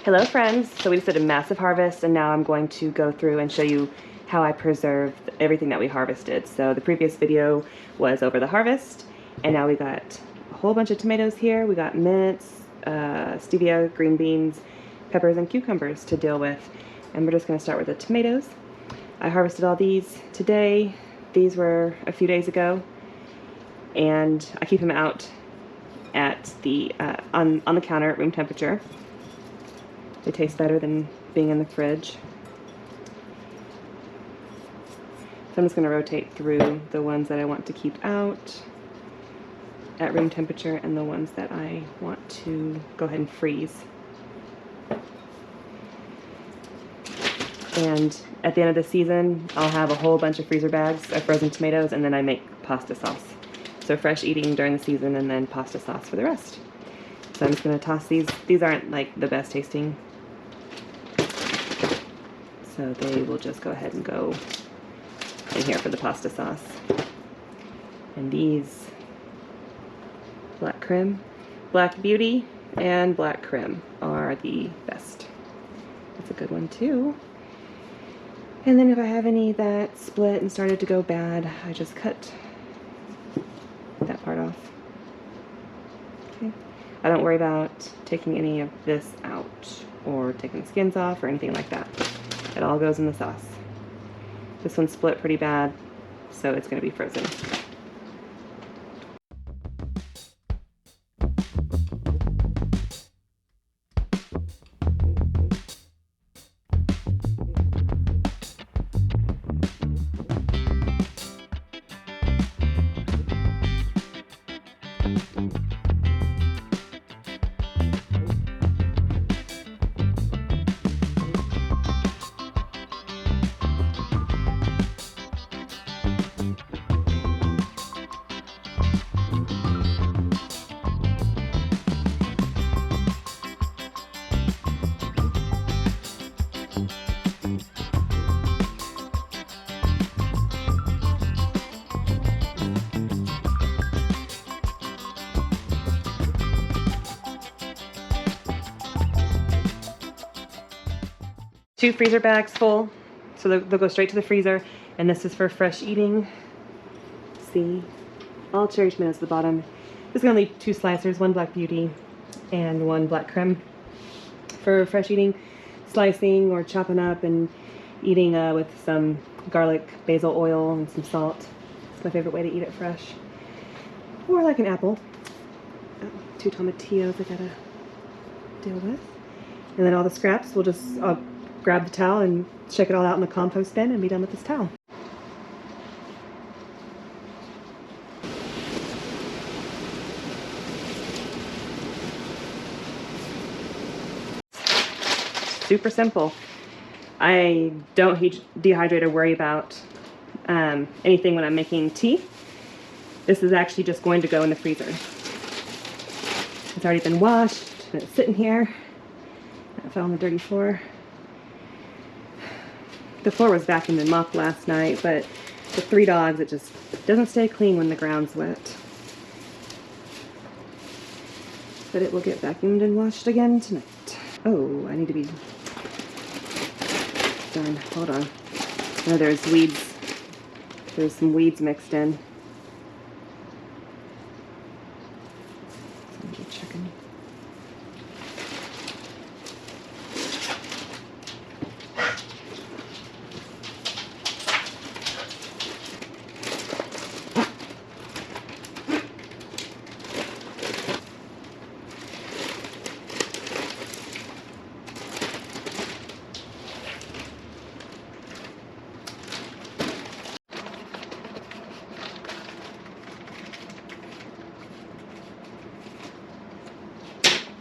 Hello friends! So we just did a massive harvest and now I'm going to go through and show you how I preserve everything that we harvested. So the previous video was over the harvest and now we got a whole bunch of tomatoes here. We got mints, stevia, green beans, peppers, and cucumbers to deal with. And we're just going to start with the tomatoes. I harvested all these today. These were a few days ago and I keep them out at the on the counter at room temperature. They taste better than being in the fridge. So I'm just going to rotate through the ones that I want to keep out at room temperature and the ones that I want to go ahead and freeze. And at the end of the season, I'll have a whole bunch of freezer bags of frozen tomatoes, and then I make pasta sauce. So fresh eating during the season and then pasta sauce for the rest. So I'm just going to toss these. These aren't like the best tasting, so they will just go ahead and go in here for the pasta sauce. And these Black Krim, Black Beauty, and Black Krim are the best. That's a good one too. And then if I have any that split and started to go bad, I just cut that part off. Okay. I don't worry about taking any of this out or taking the skins off or anything like that. It all goes in the sauce. This one split pretty bad, so it's going to be frozen. Two freezer bags full, so they'll go straight to the freezer, and this is for fresh eating. See, all cherry tomatoes at the bottom. This is going to leave two slicers, one Black Beauty and one Black Krim for fresh eating, slicing or chopping up and eating with some garlic, basil oil, and some salt. It's my favorite way to eat it fresh. Or like an apple. Two tomatillos I gotta deal with. And then all the scraps, we'll just grab the towel and check it all out in the compost bin and be done with this towel. Super simple. I don't dehydrate or worry about anything when I'm making tea. This is actually just going to go in the freezer. It's already been washed and it's sitting here. I fell on the dirty floor. The floor was vacuumed and mopped last night, but with 3 dogs, it just doesn't stay clean when the ground's wet. But it will get vacuumed and washed again tonight. Oh, I need to be done. Hold on. Oh, there's weeds. There's some weeds mixed in. So I'm just checking.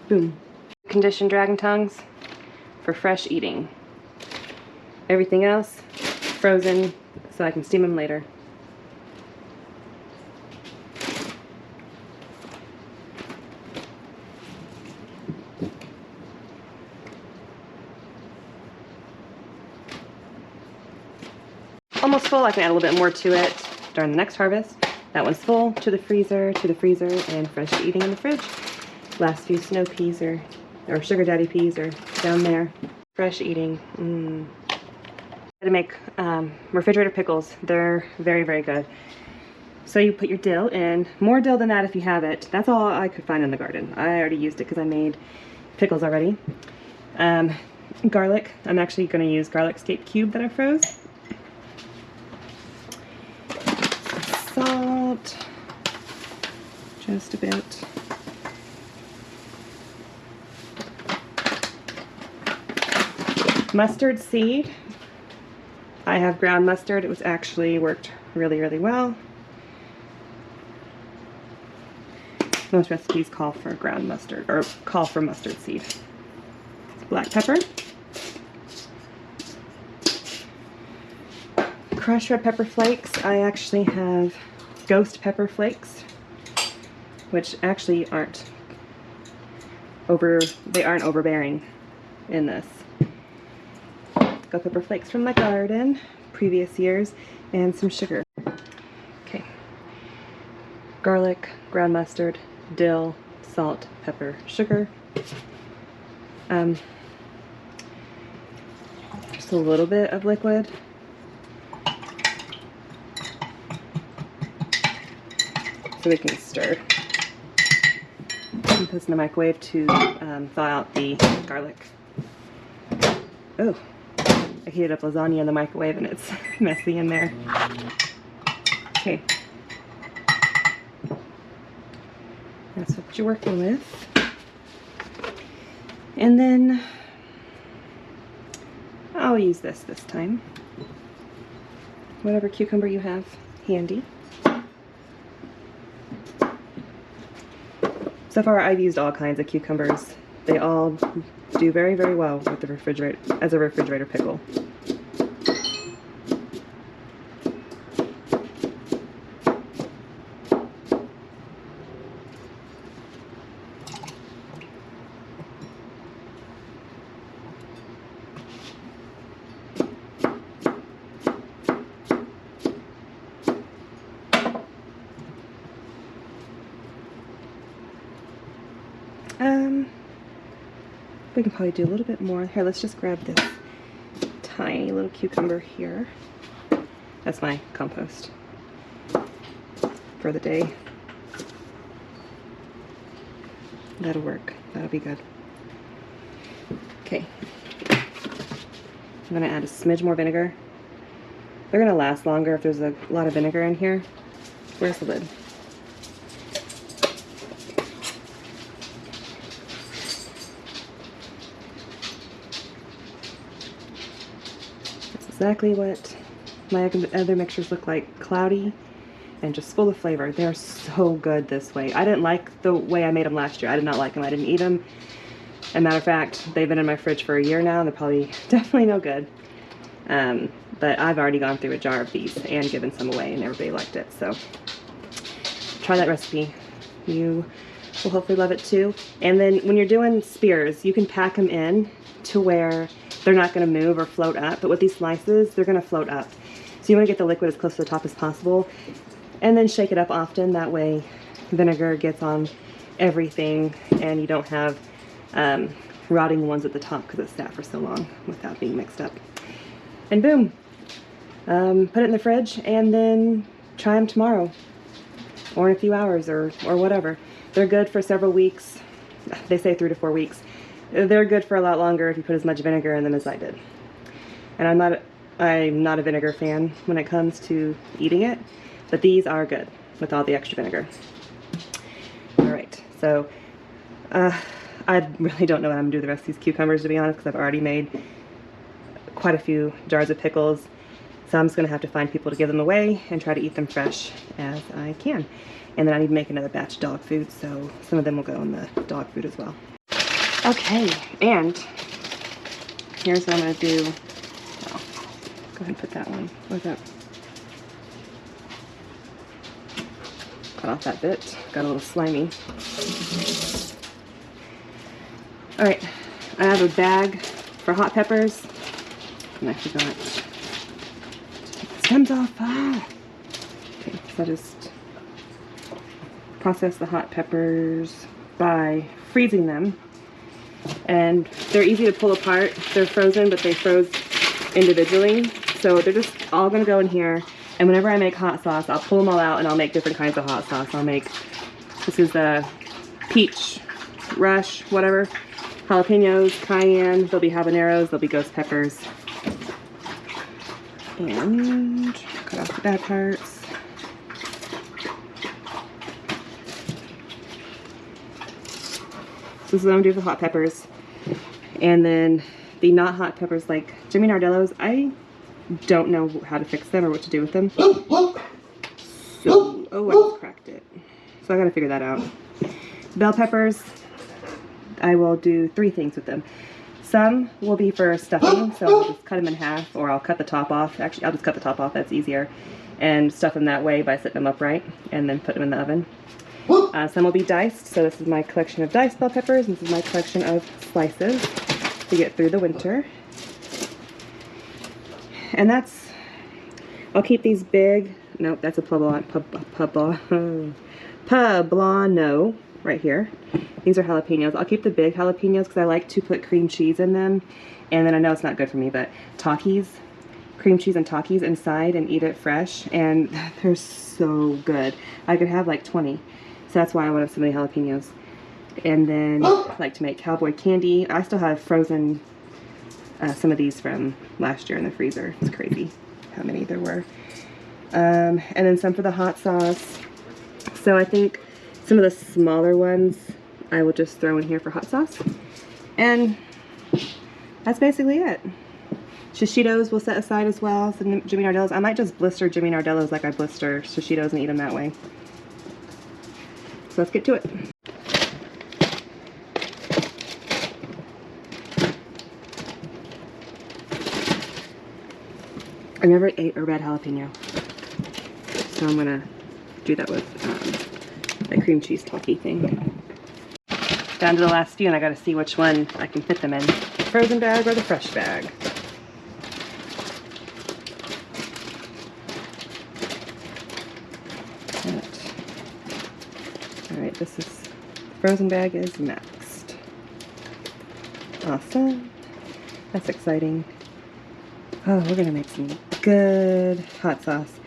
Boom. Conditioned dragon tongues for fresh eating. Everything else frozen so I can steam them later. Almost full. I can add a little bit more to it during the next harvest. That one's full, to the freezer, and fresh eating in the fridge. Last few snow peas or sugar daddy peas are down there. Fresh eating. To make refrigerator pickles. They're very, very good. So you put your dill in, more dill than that if you have it. That's all I could find in the garden. I already used it because I made pickles already. Garlic, I'm actually going to use garlic scape cube that I froze. Salt, just a bit. Mustard seed. I have ground mustard. It was actually worked really, really well. Most recipes call for ground mustard, or call for mustard seed. Black pepper. Crushed red pepper flakes. I actually have ghost pepper flakes, which actually aren't overbearing in this. Ghost pepper flakes from my garden, previous years, and some sugar. Okay. Garlic, ground mustard, dill, salt, pepper, sugar. Just a little bit of liquid. So we can stir. And put this in the microwave to thaw out the garlic. Oh, I heated up lasagna in the microwave and it's messy in there. Okay. That's what you're working with. And then I'll use this time. Whatever cucumber you have handy. So far I've used all kinds of cucumbers. They all do very, very well with the refrigerator, as a refrigerator pickle. We can probably do a little bit more. Here, let's just grab this tiny little cucumber here. That's my compost for the day. That'll work. That'll be good. Okay. I'm going to add a smidge more vinegar. They're going to last longer if there's a lot of vinegar in here. Where's the lid? Exactly what my other mixtures look like, cloudy and just full of flavor. They're so good this way. I didn't like the way I made them last year. I did not like them. I didn't eat them. As a matter of fact, they've been in my fridge for a year now and they're probably definitely no good. But I've already gone through a jar of these and given some away and everybody liked it. So try that recipe. You will hopefully love it too. And then when you're doing spears, you can pack them in to where they're not going to move or float up, but with these slices, they're going to float up. So you want to get the liquid as close to the top as possible, and then shake it up often. That way vinegar gets on everything, and you don't have rotting ones at the top because it's sat for so long without being mixed up. And boom, put it in the fridge, and then try them tomorrow, or in a few hours, or whatever. They're good for several weeks. They say 3 to 4 weeks. They're good for a lot longer if you put as much vinegar in them as I did. And I'm not a vinegar fan when it comes to eating it, but these are good with all the extra vinegar. Alright, so I really don't know what I'm going to do with the rest of these cucumbers, to be honest, because I've already made quite a few jars of pickles. So I'm just going to have to find people to give them away and try to eat them fresh as I can. And then I need to make another batch of dog food, so some of them will go in the dog food as well. Okay, and here's what I'm going to do. Oh, go ahead and put that one. What's that? Cut off that bit. Got a little slimy. Alright, I have a bag for hot peppers. And I forgot to take the stems off. Ah! Okay, so I just process the hot peppers by freezing them. and they're easy to pull apart. They're frozen, but they froze individually. So they're just all gonna go in here. And whenever I make hot sauce, I'll pull them all out and I'll make different kinds of hot sauce. I'll make, this is the peach, rush, whatever, jalapenos, cayenne, there'll be habaneros, there'll be ghost peppers. And cut off the bad parts. So this is what I'm gonna do for hot peppers. And then the not hot peppers, like Jimmy Nardello's, I don't know how to fix them or what to do with them. So, oh, I just cracked it. So I gotta figure that out. Bell peppers, I will do 3 things with them. Some will be for stuffing, so I'll just cut them in half, or I'll cut the top off. Actually, I'll just cut the top off, that's easier. And stuff them that way by setting them upright, and then put them in the oven. Some will be diced, so this is my collection of diced bell peppers, and this is my collection of slices to get through the winter. And that's, I'll keep these big, nope, that's a poblano right here. These are jalapenos. I'll keep the big jalapenos because I like to put cream cheese in them. And then I know it's not good for me, but Takis, cream cheese and Takis inside and eat it fresh. And they're so good. I could have like 20. So that's why I want to have so many jalapenos. And then I like to make cowboy candy. I still have frozen some of these from last year in the freezer. It's crazy how many there were. And then some for the hot sauce. So I think some of the smaller ones I will just throw in here for hot sauce. And that's basically it. Shishitos will set aside as well. Some Jimmy Nardello's. I might just blister Jimmy Nardello's like I blister Shishitos and eat them that way. So let's get to it. I never ate a red jalapeno, so I'm gonna do that with that cream cheese talkie thing. Down to the last few, and I gotta see which one I can fit them in. The frozen bag or the fresh bag. Alright, this is, frozen bag is next. Awesome. That's exciting. Oh, we're gonna make some good hot sauce.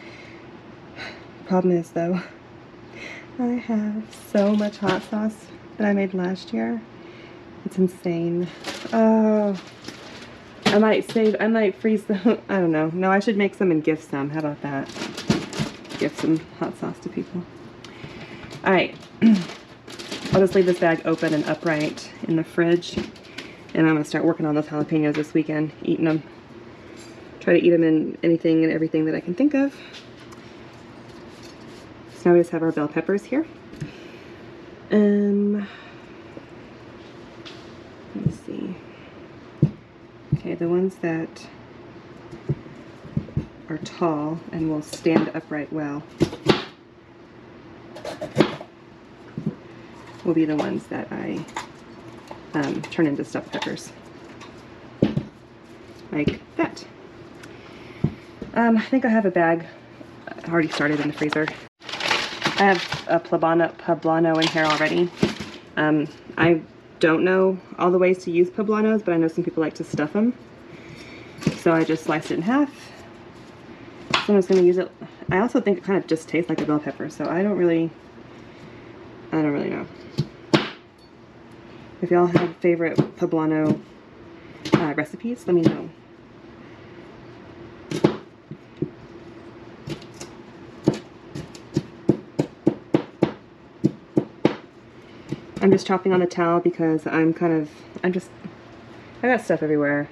Problem is though, I have so much hot sauce that I made last year. It's insane. Oh, I might freeze them. I don't know. No, I should make some and gift some. How about that? Gift some hot sauce to people. Alright. I'll just leave this bag open and upright in the fridge. And I'm gonna start working on those jalapenos this weekend, eating them. Try to eat them in anything and everything that I can think of. So now we just have our bell peppers here. Let me see. Okay, the ones that are tall and will stand upright well will be the ones that I turn into stuffed peppers. Like that. I think I have a bag already started in the freezer. I have a poblano in here already. I don't know all the ways to use poblanos, but I know some people like to stuff them. So I just sliced it in half. So I'm just going to use it. I also think it kind of just tastes like a bell pepper, so I don't really know. If y'all have favorite poblano recipes, let me know. I'm just chopping on the towel because I got stuff everywhere.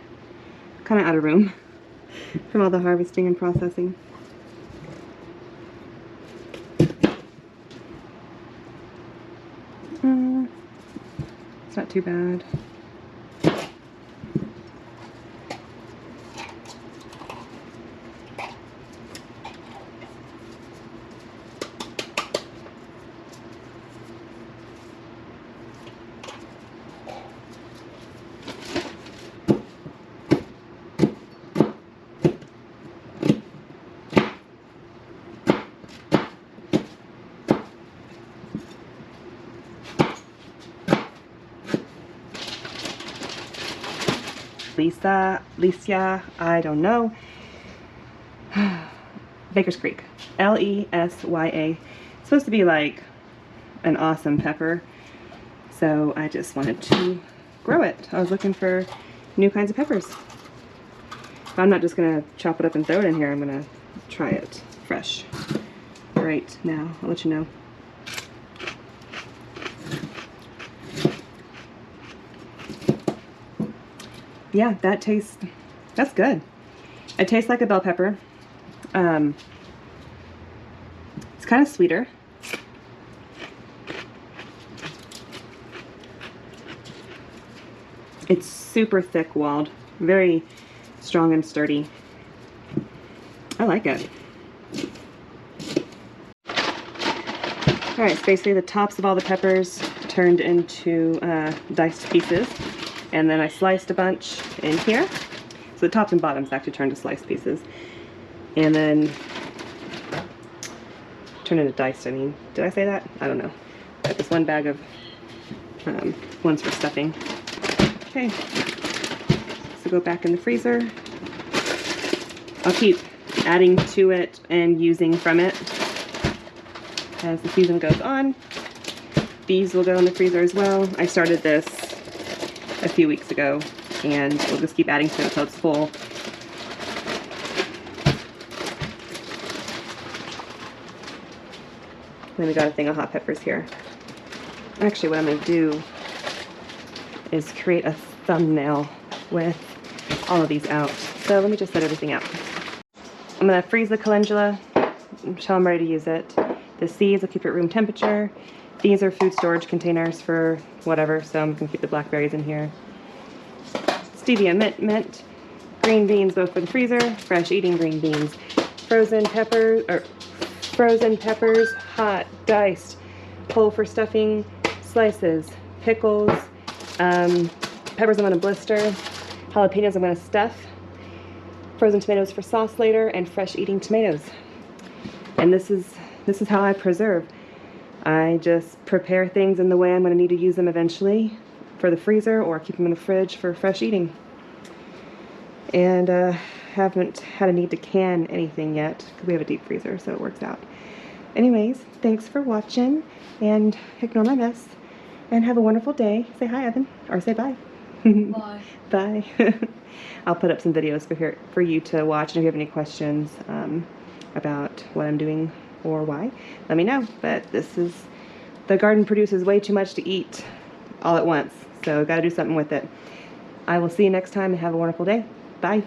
Kind of out of room from all the harvesting and processing. It's not too bad. Lesia, I don't know. Baker's Creek, L-E-S-Y-A. It's supposed to be like an awesome pepper, so I just wanted to grow it. I was looking for new kinds of peppers. But I'm not just gonna chop it up and throw it in here. I'm gonna try it fresh right now. I'll let you know. Yeah, that's good. It tastes like a bell pepper. It's kind of sweeter. It's super thick-walled, very strong and sturdy. I like it. Alright, so basically the tops of all the peppers turned into diced pieces, and then I sliced a bunch in here. So the tops and bottoms actually turned to sliced pieces. And then turned into diced, I mean. Did I say that? I don't know. Got this one bag of ones for stuffing. Okay, so go back in the freezer. I'll keep adding to it and using from it as the season goes on. These will go in the freezer as well. I started this a few weeks ago, and we'll just keep adding to it until it's full. Then we got a thing of hot peppers here. Actually, what I'm going to do is create a thumbnail with all of these out. So let me just set everything out. I'm going to freeze the calendula until I'm ready to use it. The seeds, I'll keep it room temperature. These are food storage containers for whatever, so I'm going to keep the blackberries in here. Stevia mint. Green beans, both for the freezer. Fresh eating green beans. Frozen peppers, hot, diced. Whole for stuffing. Slices. Pickles. Peppers I'm going to blister. Jalapenos I'm going to stuff. Frozen tomatoes for sauce later, and fresh eating tomatoes. And this is how I preserve. I just prepare things in the way I'm going to need to use them eventually for the freezer, or keep them in the fridge for fresh eating. And haven't had a need to can anything yet because we have a deep freezer, so it works out. Anyways, thanks for watching, and ignore my mess, and have a wonderful day. Say hi, Evan, or say bye. Bye. Bye. I'll put up some videos for you to watch, and if you have any questions about what I'm doing or why, let me know. But the garden produces way too much to eat all at once, so I've got to do something with it. I will see you next time, and have a wonderful day. Bye.